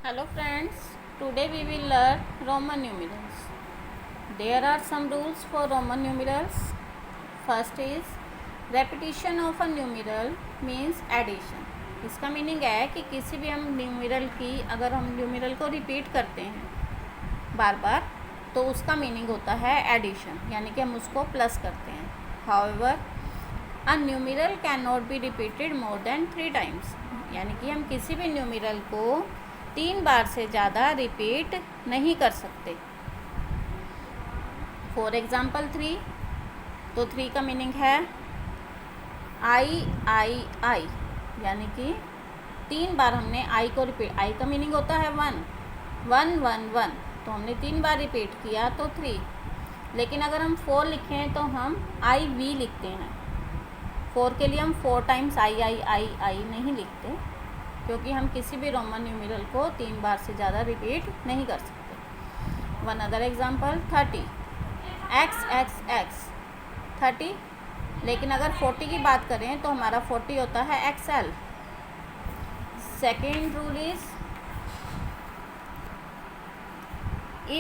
Hello friends, today we will learn Roman numerals. There are some rules for Roman numerals. First is repetition of a numeral means addition. इसका meaning है कि किसी भी हम numeral की अगर हम न्यूमेरल को रिपीट करते हैं बार बार तो उसका मीनिंग होता है एडिशन, यानी कि हम उसको प्लस करते हैं. However, a numeral cannot be repeated more than 3 times. यानी कि हम किसी भी न्यूमेरल को 3 बार से ज़्यादा रिपीट नहीं कर सकते. फॉर एग्ज़ाम्पल 3, तो 3 का मीनिंग है आई आई आई, यानी कि 3 बार हमने आई को रिपीट. आई का मीनिंग होता है 1 1 1 1, तो हमने 3 बार रिपीट किया तो 3. लेकिन अगर हम 4 लिखें तो हम आई वी लिखते हैं. 4 के लिए हम 4 टाइम्स आई आई आई आई नहीं लिखते, क्योंकि हम किसी भी रोमन न्यूमेरल को 3 बार से ज़्यादा रिपीट नहीं कर सकते. One other example 30, x x x 30. लेकिन अगर 40 की बात करें तो हमारा 40 होता है XL. Second rule is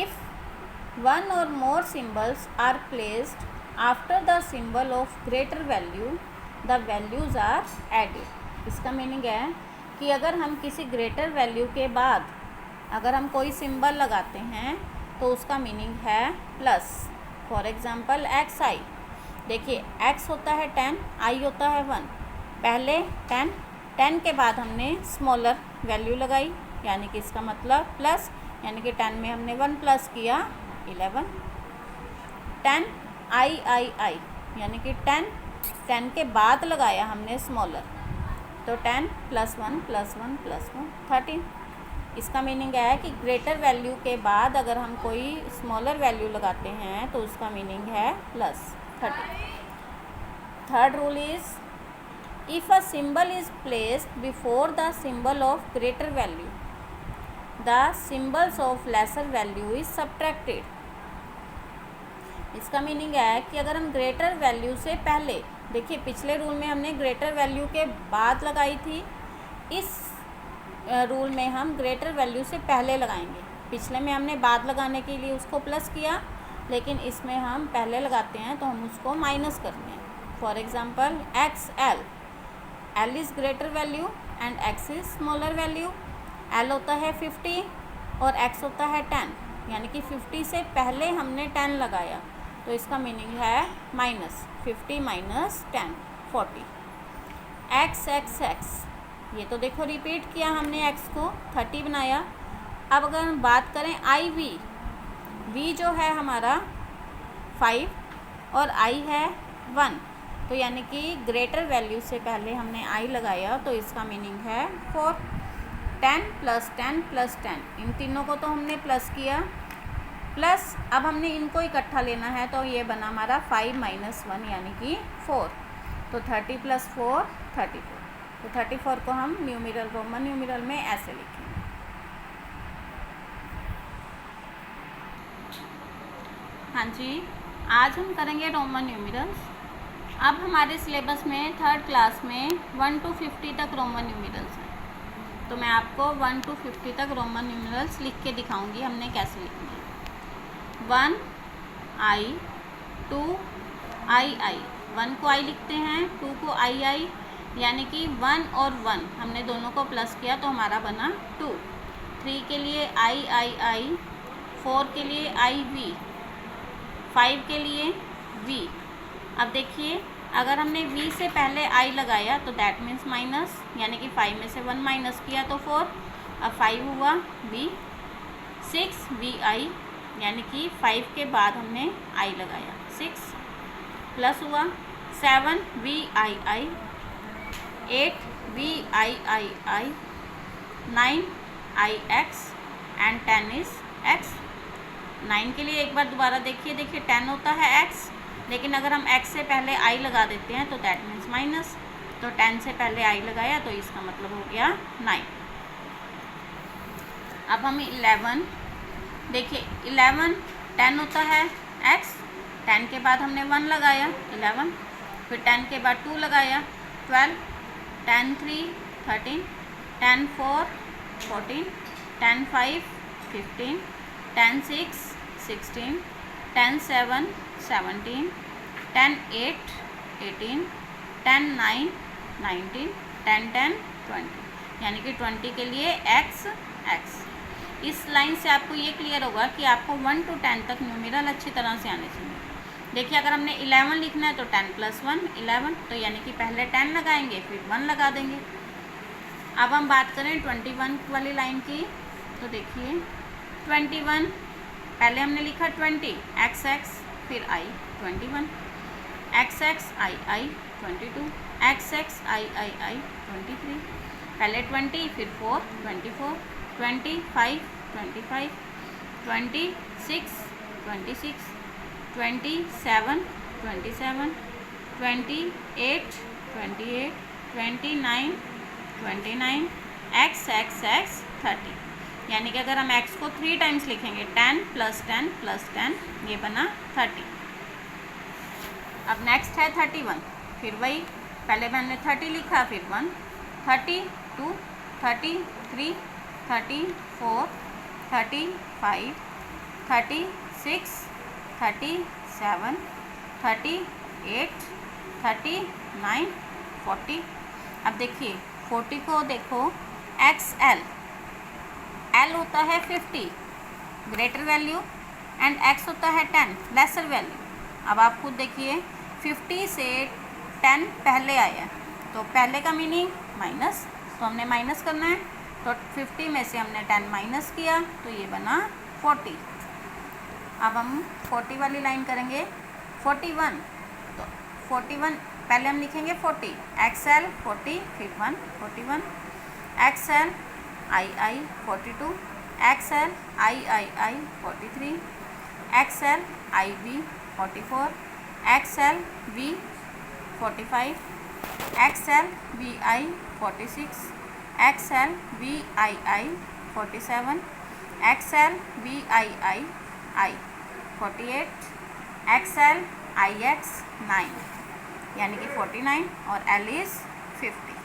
if one or more symbols are placed after the symbol of greater value the values are added. इसका मीनिंग है कि अगर हम किसी ग्रेटर वैल्यू के बाद अगर हम कोई सिंबल लगाते हैं तो उसका मीनिंग है प्लस. फॉर एग्ज़ाम्पल एक्स आई. देखिए एक्स होता है 10, आई होता है 1. पहले 10, 10 के बाद हमने स्मॉलर वैल्यू लगाई, यानी कि इसका मतलब प्लस, यानी कि 10 में हमने 1 प्लस किया 11. 10 आई आई आई, यानी कि 10 के बाद लगाया हमने स्मॉलर, तो 10 + 1 + 1 + 1 13. इसका मीनिंग है कि ग्रेटर वैल्यू के बाद अगर हम कोई स्मॉलर वैल्यू लगाते हैं तो उसका मीनिंग है plus 13. Third rule is if a symbol is placed before the symbol of greater value the symbols of lesser value is subtracted. इसका मीनिंग है कि अगर हम ग्रेटर वैल्यू से पहले, देखिए पिछले रूल में हमने ग्रेटर वैल्यू के बाद लगाई थी, इस रूल में हम ग्रेटर वैल्यू से पहले लगाएंगे. पिछले में हमने बाद लगाने के लिए उसको प्लस किया, लेकिन इसमें हम पहले लगाते हैं तो हम उसको माइनस करते हैं. For example x L. L is greater value and x is smaller value. L होता है 50 और एक्स होता है 10, यानी कि 50 से पहले हमने 10 लगाया, तो इसका मीनिंग है माइनस 50 - 10 40. एक्स एक्स एक्स, ये तो देखो रिपीट किया हमने, एक्स को 30 बनाया. अब अगर हम बात करें आई वी, वी जो है हमारा 5 और आई है 1, तो यानी कि ग्रेटर वैल्यू से पहले हमने आई लगाया, तो इसका मीनिंग है 4. 10 + 10 + 10, इन तीनों को तो हमने प्लस किया, प्लस अब हमने इनको इकट्ठा लेना है, तो ये बना हमारा 5 - 1 यानी कि 4. तो 30 + 4 34. तो 34 को हम न्यूमेरल रोमन न्यूमेरल में ऐसे लिखेंगे. हाँ जी, आज हम करेंगे रोमन न्यूमेरल्स. अब हमारे सिलेबस में 3rd क्लास में 1 to 50 तक रोमन न्यूमेरल्स हैं, तो मैं आपको 1 to 50 तक रोमन न्यूमेरल्स लिख के दिखाऊंगी हमने कैसे लिखना है. 1 आई, 2 आई आई, 1 को आई लिखते हैं, 2 को आई आई, यानी कि 1 और 1 हमने दोनों को प्लस किया तो हमारा बना 2. 3 के लिए आई आई आई, 4 के लिए आई वी, 5 के लिए वी. अब देखिए अगर हमने वी से पहले आई लगाया तो दैट मीन्स माइनस, यानी कि 5 में से 1 माइनस किया तो 4. अब 5 हुआ वी. 6 वी आई, यानी कि 5 के बाद हमने आई लगाया 6, प्लस हुआ 7 V I I, 8 V I I I, 9 I X and 10 is X. 9 के लिए एक बार दोबारा देखिए 10 होता है एक्स, लेकिन अगर हम एक्स से पहले आई लगा देते हैं तो दैट मीन्स माइनस, तो 10 से पहले आई लगाया तो इसका मतलब हो गया 9. अब हम 11, देखिए 11 10 होता है एक्स, 10 के बाद हमने 1 लगाया 11, फिर 10 के बाद 2 लगाया 12, 10 3 13, 10 4 14, 10 5 15, 10 6 16, 10 7 17, 10 8 18, 10 9 19, 10 10 20, यानी कि 20 के लिए x x। इस लाइन से आपको ये क्लियर होगा कि आपको 1 to 10 तक न्यूमेरल अच्छी तरह से आने चाहिए। देखिए अगर हमने 11 लिखना है तो 10 + 1 11, तो यानी कि पहले 10 लगाएंगे फिर 1 लगा देंगे। अब हम बात करें 21 वाली लाइन की, तो देखिए 21 पहले हमने लिखा 20 x x, फिर I 21, x x I I 22, x x I I I 23, पहले 20 फिर 4 24, 25 25, 26 26, 27 27, 28 28, 29 29, x x x 30, यानी कि अगर हम x को 3 टाइम्स लिखेंगे 10 + 10 + 10, ये बना 30। अब नेक्स्ट है 31, फिर वही पहले मैंने 30 लिखा फिर 1, 32 33 34 35 36 37 38 39 40। अब देखिए 40 को देखो XL, L होता है 50 ग्रेटर वैल्यू एंड X होता है 10 लेसर वैल्यू। अब आप खुद देखिए 50 से 10 पहले आया, तो पहले का मीनिंग माइनस, तो हमने माइनस करना है, तो 50 में से हमने 10 माइनस किया तो ये बना 40। अब हम 40 वाली लाइन करेंगे 41, तो 41 पहले हम लिखेंगे 40 XL 40, फिर 1 41, XL II 42, XL III 43, XL IB 44, XL V 45, XL VI 46, XL VII 47, XL VII I 48, XL IX 9, यानी कि 49 और L इज़ 50।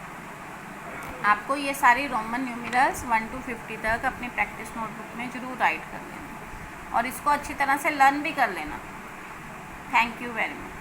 आपको ये सारी रोमन न्यूमेरल्स 1 to 50 तक अपनी प्रैक्टिस नोटबुक में ज़रूर राइट कर लेना और इसको अच्छी तरह से लर्न भी कर लेना। Thank you very much.